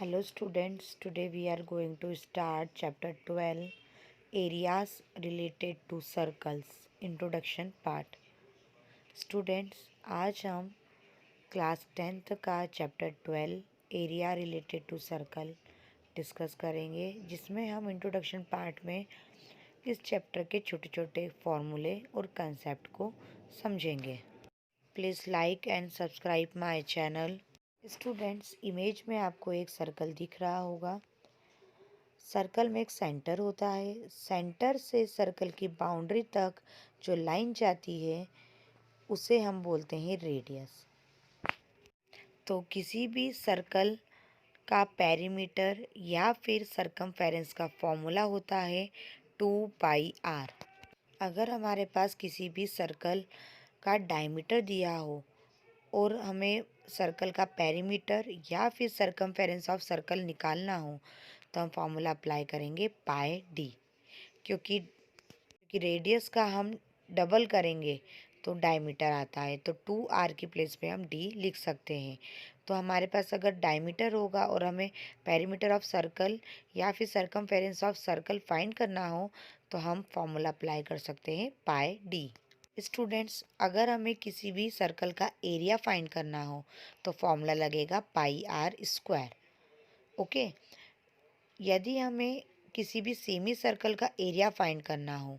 Hello students, today we are going to start chapter 12 areas related to circles introduction part. Students, आज हम class 10th का chapter 12 area related to circle discuss करेंगे, जिसमें हम introduction part में इस chapter के छोटे छोटे फॉर्मूले और कंसेप्ट को समझेंगे। Please like and subscribe my channel. Students, image में आपको एक सर्कल दिख रहा होगा। सर्कल में एक सेंटर होता है। सेंटर से सर्कल की बाउंड्री तक जो लाइन जाती है उसे हम बोलते हैं रेडियस। तो किसी भी सर्कल का पेरीमीटर या फिर सरकमफेरेंस का फॉर्मूला होता है 2πr। अगर हमारे पास किसी भी सर्कल का डायमीटर दिया हो और हमें सर्कल का पेरीमीटर या फिर सरकमफेरेंस ऑफ सर्कल निकालना हो तो हम फॉर्मूला अप्लाई करेंगे पाई डी। क्योंकि रेडियस का हम डबल करेंगे तो डायमीटर आता है, तो 2r की प्लेस पे हम d लिख सकते हैं। तो हमारे पास अगर डायमीटर होगा और हमें पेरीमीटर ऑफ सर्कल या फिर सरकमफेरेंस ऑफ सर्कल फाइंड करना हो तो हम फॉर्मूला अप्लाई कर सकते हैं पाई डी। स्टूडेंट्स, अगर हमें किसी भी सर्कल का एरिया फाइंड करना हो तो फॉर्मूला लगेगा पाई आर स्क्वायर। ओके, यदि हमें किसी भी सेमी सर्कल का एरिया फाइंड करना हो,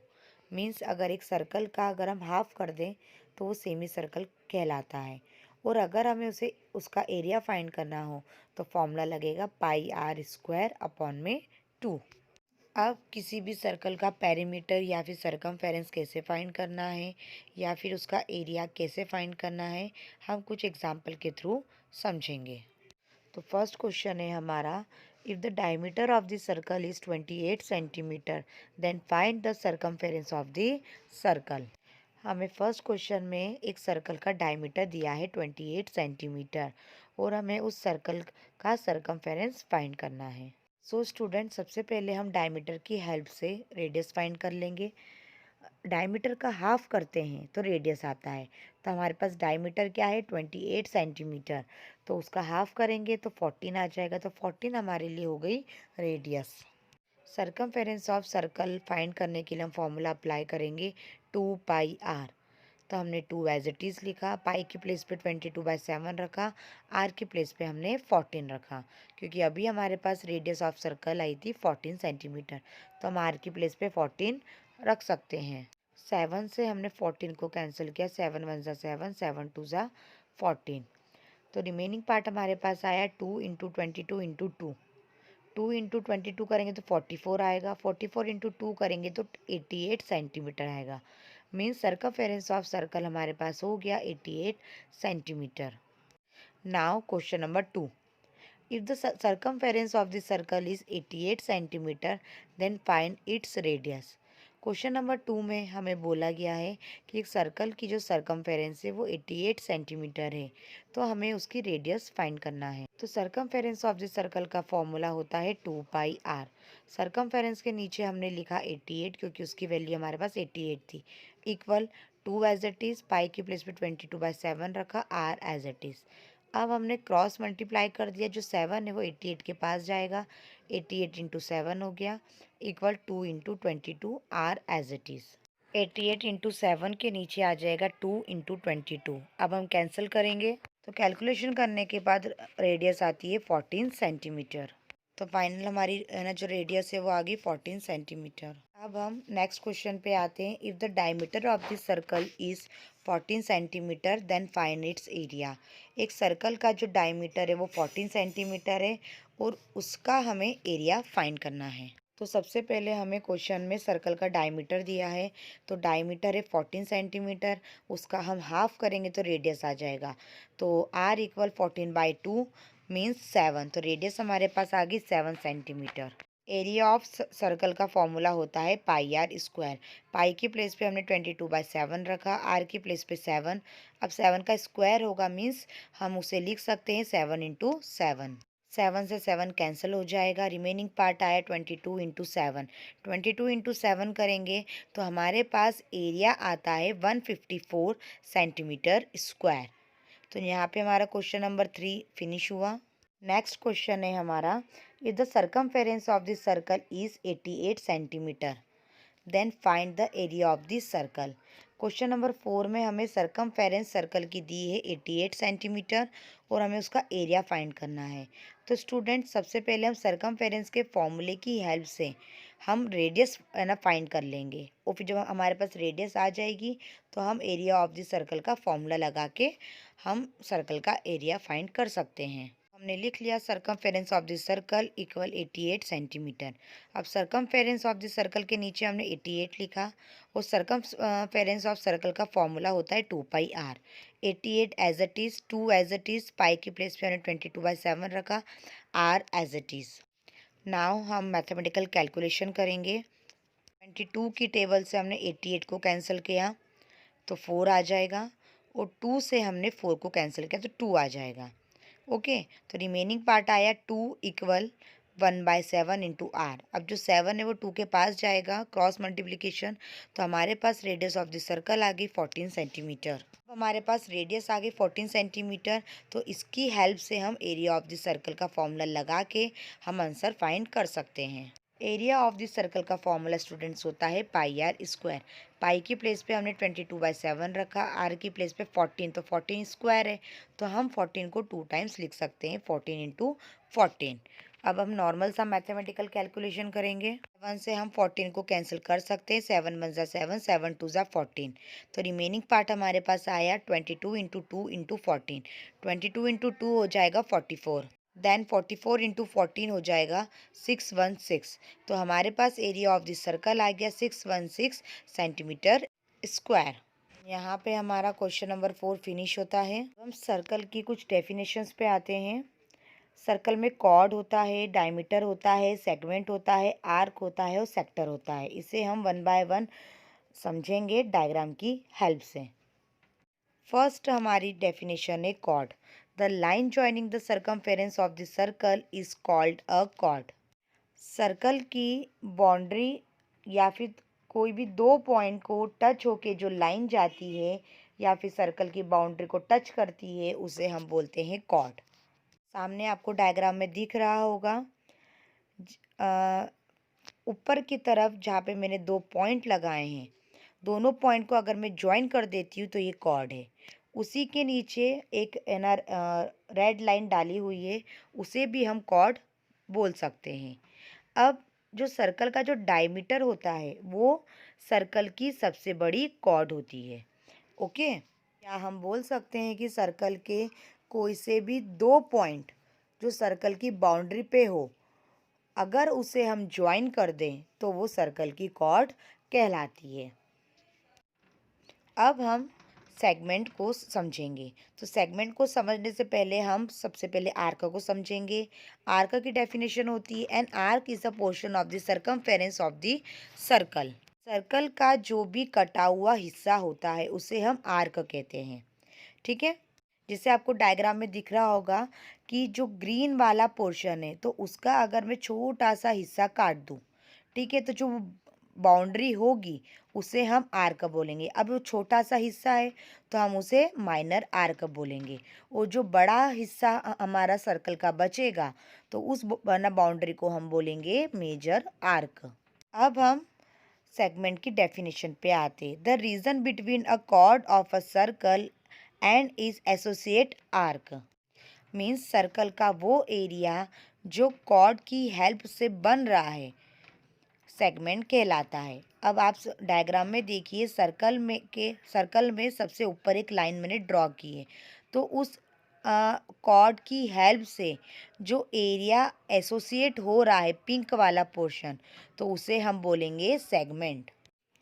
मीन्स अगर एक सर्कल का अगर हम हाफ कर दें तो वो सेमी सर्कल कहलाता है, और अगर हमें उसे उसका एरिया फाइंड करना हो तो फॉर्मूला लगेगा पाई आर स्क्वायर अपॉन में 2। अब किसी भी सर्कल का पेरीमीटर या फिर सरकमफेरेंस कैसे फाइंड करना है या फिर उसका एरिया कैसे फाइंड करना है, हम कुछ एग्जाम्पल के थ्रू समझेंगे। तो फर्स्ट क्वेश्चन है हमारा, if the diameter of the circle is 28 centimetre then find the circumference of the circle. हमें फर्स्ट क्वेश्चन में एक सर्कल का डायमीटर दिया है 28 सेंटीमीटर और हमें उस सर्कल का सरकमफेरेंस फाइंड करना है। सो स्टूडेंट, सबसे पहले हम डायमीटर की हेल्प से रेडियस फाइंड कर लेंगे। डायमीटर का हाफ करते हैं तो रेडियस आता है। तो हमारे पास डायमीटर क्या है 28 सेंटीमीटर, तो उसका हाफ करेंगे तो 14 आ जाएगा। तो 14 हमारे लिए हो गई radius. Circumference of circle find करने के लिए हम फॉर्मूला अप्लाई करेंगे 2πr। तो हमने 2 एज इट इज़ लिखा, पाई की प्लेस पे 22/7 रखा, आर की प्लेस पे हमने 14 रखा, क्योंकि अभी हमारे पास रेडियस ऑफ सर्कल आई थी 14 सेंटीमीटर, तो हम आर की प्लेस पे 14 रख सकते हैं। 7 से हमने 14 को कैंसिल किया, 7 1 ज़ा 7, 7 2 ज़ा 14। तो रिमेनिंग पार्ट हमारे पास आया 2 इंटू 22 इंटू 2। 2 इंटू 22 करेंगे तो 44 आएगा, 44 इंटू 2 करेंगे तो 88 सेंटीमीटर आएगा। मीन्स सरकमफेरेंस ऑफ सर्कल हमारे पास हो गया 88 centimetre. Now question number 2, if the circumference of the circle is 88 centimetre then find its radius. Question number 2 में हमें बोला गया है कि एक सर्कल की जो सरकमफेरेंस है वो 88 सेंटीमीटर है, तो हमें उसकी रेडियस फाइंड करना है। तो सरकमफेरेंस ऑफ द सर्कल का फॉर्मूला होता है 2πr। सरकमफेरेंस के नीचे हमने लिखा 88 क्योंकि उसकी वैल्यू हमारे पास 88 थी, equal 2 as it is, pi की प्लेस पे 22/7 रखा, आर एज इट इज़। अब हमने क्रॉस मल्टीप्लाई कर दिया, जो 7 है वो 88 के पास जाएगा, 88 इंटू 7 हो गया, equal 2 into 22, R as it is. 88 into 7 के नीचे आ जाएगा 2 इंटू 22। अब हम कैंसिल करेंगे तो कैलकुलेशन करने के बाद रेडियस आती है 14 सेंटीमीटर। तो फाइनल हमारी है ना जो रेडियस है वो आ गई 14 सेंटीमीटर। अब हम नेक्स्ट क्वेश्चन पे आते हैं, if the diameter of the circle is 14 centimetre then find its area. एक सर्कल का जो डायमीटर है वो 14 सेंटीमीटर है और उसका हमें एरिया फाइंड करना है। तो सबसे पहले हमें क्वेश्चन में सर्कल का डायमीटर दिया है, तो डायमीटर है 14 सेंटीमीटर, उसका हम हाफ करेंगे तो रेडियस आ जाएगा। तो r इक्वल 14/2 मीन्स 7, तो रेडियस हमारे पास आ गई 7 सेंटीमीटर। एरिया ऑफ सर्कल का फॉर्मूला होता है पाई आर स्क्वायर। पाई की प्लेस पे हमने 22/7 रखा, आर की प्लेस पे 7। अब 7 का स्क्वायर होगा, मीन्स हम उसे लिख सकते हैं 7 इंटू 7। 7 से 7 कैंसिल हो जाएगा, रिमेनिंग पार्ट आया 22 इंटू 7। 22 इंटू 7 करेंगे तो हमारे पास एरिया आता है 154 सेंटीमीटर स्क्वायर। तो यहाँ पे हमारा क्वेश्चन नंबर 3 फिनिश हुआ। नेक्स्ट क्वेश्चन है हमारा, if the circumference of the circle is 88 centimetre then find the area of this circle. Question number 4 में हमें सर्कमफेरेंस सर्कल की दी है 88 सेंटीमीटर और हमें उसका एरिया फाइंड करना है। तो स्टूडेंट सबसे पहले हम सर्कमफेरेंस के फॉर्मूले की हेल्प से हम रेडियस है ना फाइंड कर लेंगे, और फिर जब हमारे पास रेडियस आ जाएगी तो हम एरिया ऑफ दिस सर्कल का फॉर्मूला लगा के हम सर्कल का एरिया फाइंड कर सकते हैं। हमने लिख लिया circumference of this circle equal 88 centimetre. अब सर्कमफेरेंस ऑफ दिस सर्कल के नीचे हमने 88 लिखा और सर्कमफेरेंस ऑफ सर्कल का फॉर्मूला होता है 2πr। 88 as it is, 2 as it is, pi की प्लेस पे हमने 22/7 रखा, R as it is. Now हम मैथमेटिकल कैलकुलेशन करेंगे। 22 की टेबल से हमने 88 को कैंसिल किया तो 4 आ जाएगा, और 2 से हमने 4 को कैंसिल किया तो 2 आ जाएगा। ओके, तो रिमेनिंग पार्ट आया 2 इक्वल 1/7 इंटू आर। अब जो 7 है वो 2 के पास जाएगा, क्रॉस मल्टीप्लिकेशन, तो हमारे पास रेडियस ऑफ द सर्कल आ गई 14 सेंटीमीटर। हमारे पास रेडियस आ गई 14 सेंटीमीटर, तो इसकी हेल्प से हम एरिया ऑफ द सर्कल का फॉर्मूला लगा के हम आंसर फाइंड कर सकते हैं। एरिया ऑफ दिस सर्कल का फॉर्मूला स्टूडेंट्स होता है पाई आर स्क्वायर। पाई की प्लेस पे हमने 22/7 रखा, आर की प्लेस पे 14, तो 14 स्क्वायर है, तो हम 14 को 2 टाइम्स लिख सकते हैं, 14 इंटू 14। अब हम नॉर्मल सा मैथमेटिकल कैलकुलेशन करेंगे। 7 से हम 14 को कैंसिल कर सकते हैं, 7 1 ज़ा 7, 7 2 ज़ा 14, तो रिमेनिंग पार्ट हमारे पास आया 22 इंटू 2 इंटू 14। 22 इंटू 2 हो जाएगा 44, देन 44 इंटू 14 हो जाएगा 616। तो हमारे पास एरिया ऑफ दिस सर्कल आ गया 616 सेंटीमीटर स्क्वायर। यहाँ पे हमारा क्वेश्चन नंबर 4 फिनिश होता है। हम सर्कल की कुछ डेफिनेशंस पे आते हैं। सर्कल में कॉर्ड होता है, डायमीटर होता है, सेगमेंट होता है, आर्क होता है और सेक्टर होता है। इसे हम 1 बाय 1 समझेंगे डायग्राम की हेल्प से। फर्स्ट हमारी डेफिनेशन है chord. The line joining the circumference of the circle is called a chord. Circle की बाउंड्री या फिर कोई भी दो पॉइंट को टच होके जो लाइन जाती है या फिर सर्कल की बाउंड्री को टच करती है उसे हम बोलते हैं कॉर्ड। सामने आपको डायग्राम में दिख रहा होगा, ऊपर की तरफ जहाँ पे मैंने दो पॉइंट लगाए हैं, दोनों पॉइंट को अगर मैं ज्वाइन कर देती हूँ तो ये कॉर्ड है। उसी के नीचे एक रेड लाइन डाली हुई है, उसे भी हम कॉर्ड बोल सकते हैं। अब जो सर्कल का जो डायमीटर होता है वो सर्कल की सबसे बड़ी कॉर्ड होती है। ओके, या हम बोल सकते हैं कि सर्कल के कोई से भी दो पॉइंट जो सर्कल की बाउंड्री पे हो, अगर उसे हम ज्वाइन कर दें तो वो सर्कल की कॉर्ड कहलाती है। अब हम सेगमेंट को समझेंगे। तो सेगमेंट को समझने से पहले हम सबसे पहले आर्क को समझेंगे। आर्क की डेफिनेशन होती है an arc is a portion of the circumference of the circle. Circle का जो भी कटा हुआ हिस्सा होता है उसे हम आर्क कहते हैं। ठीक है, जैसे आपको डायग्राम में दिख रहा होगा कि जो ग्रीन वाला पोर्शन है तो उसका अगर मैं छोटा सा हिस्सा काट दूं, ठीक है, तो जो बाउंड्री होगी उसे हम आर्क बोलेंगे। अब वो छोटा सा हिस्सा है तो हम उसे माइनर आर्क बोलेंगे, और जो बड़ा हिस्सा हमारा सर्कल का बचेगा तो उस बाउंड्री को हम बोलेंगे मेजर आर्क। अब हम सेगमेंट की डेफिनेशन पे आते। The region between a cord of a circle and is associate arc. Means circle का वो एरिया जो कॉर्ड की हेल्प से बन रहा है सेगमेंट कहलाता है। अब आप डायग्राम में देखिए, सर्कल में सबसे ऊपर एक लाइन मैंने ड्रॉ की है, तो उस कॉर्ड की हेल्प से जो एरिया एसोसिएट हो रहा है पिंक वाला पोर्शन, तो उसे हम बोलेंगे सेगमेंट।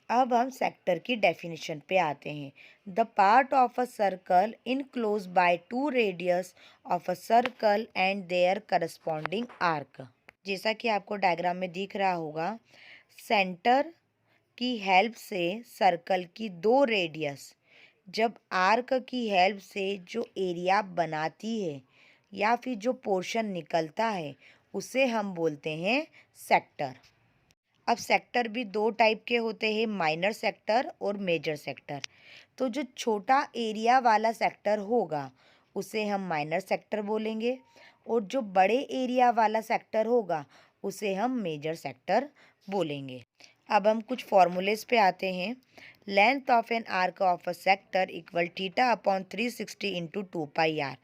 अब हम सेक्टर की डेफिनेशन पे आते हैं। The part of a circle enclose by two radius of a circle and their corresponding arc. जैसा कि आपको डायग्राम में दिख रहा होगा, सेंटर की हेल्प से सर्कल की दो रेडियस जब आर्क की हेल्प से जो एरिया बनाती है या फिर जो पोर्शन निकलता है उसे हम बोलते हैं सेक्टर। अब सेक्टर भी दो टाइप के होते हैं, माइनर सेक्टर और मेजर सेक्टर। तो जो छोटा एरिया वाला सेक्टर होगा उसे हम माइनर सेक्टर बोलेंगे, और जो बड़े एरिया वाला सेक्टर होगा उसे हम मेजर सेक्टर बोलेंगे। अब हम कुछ फॉर्मूलेस पे आते हैं। Length of an arc of a sector equal theta upon 360 into 2 pi R.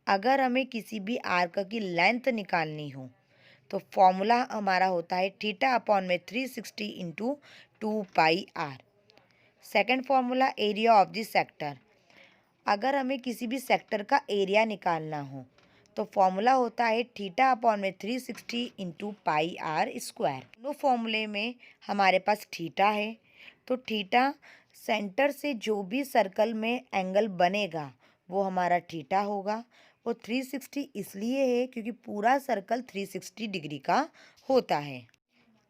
अगर हमें किसी भी आर्क की लेंथ निकालनी हो तो फॉर्मूला हमारा होता है थीटा अपॉन में 360 into 2 pi R. Second formula area of the sector. अगर हमें किसी भी सेक्टर का एरिया निकालना हो तो फॉर्मूला होता है थीटा अपॉन में 360 इंटू पाई r²। दोनों फॉर्मूले में हमारे पास थीटा है, तो थीटा सेंटर से जो भी सर्कल में एंगल बनेगा वो हमारा थीटा होगा। वो 360 इसलिए है क्योंकि पूरा सर्कल 360 डिग्री का होता है।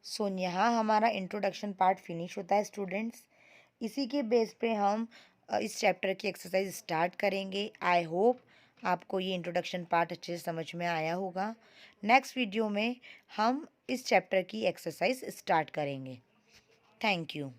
सो यहाँ हमारा इंट्रोडक्शन पार्ट फिनिश होता है स्टूडेंट्स। इसी के बेस पे हम इस चैप्टर की एक्सरसाइज स्टार्ट करेंगे। आई होप आपको ये इंट्रोडक्शन पार्ट अच्छे से समझ में आया होगा। नेक्स्ट वीडियो में हम इस चैप्टर की एक्सरसाइज स्टार्ट करेंगे। Thank you.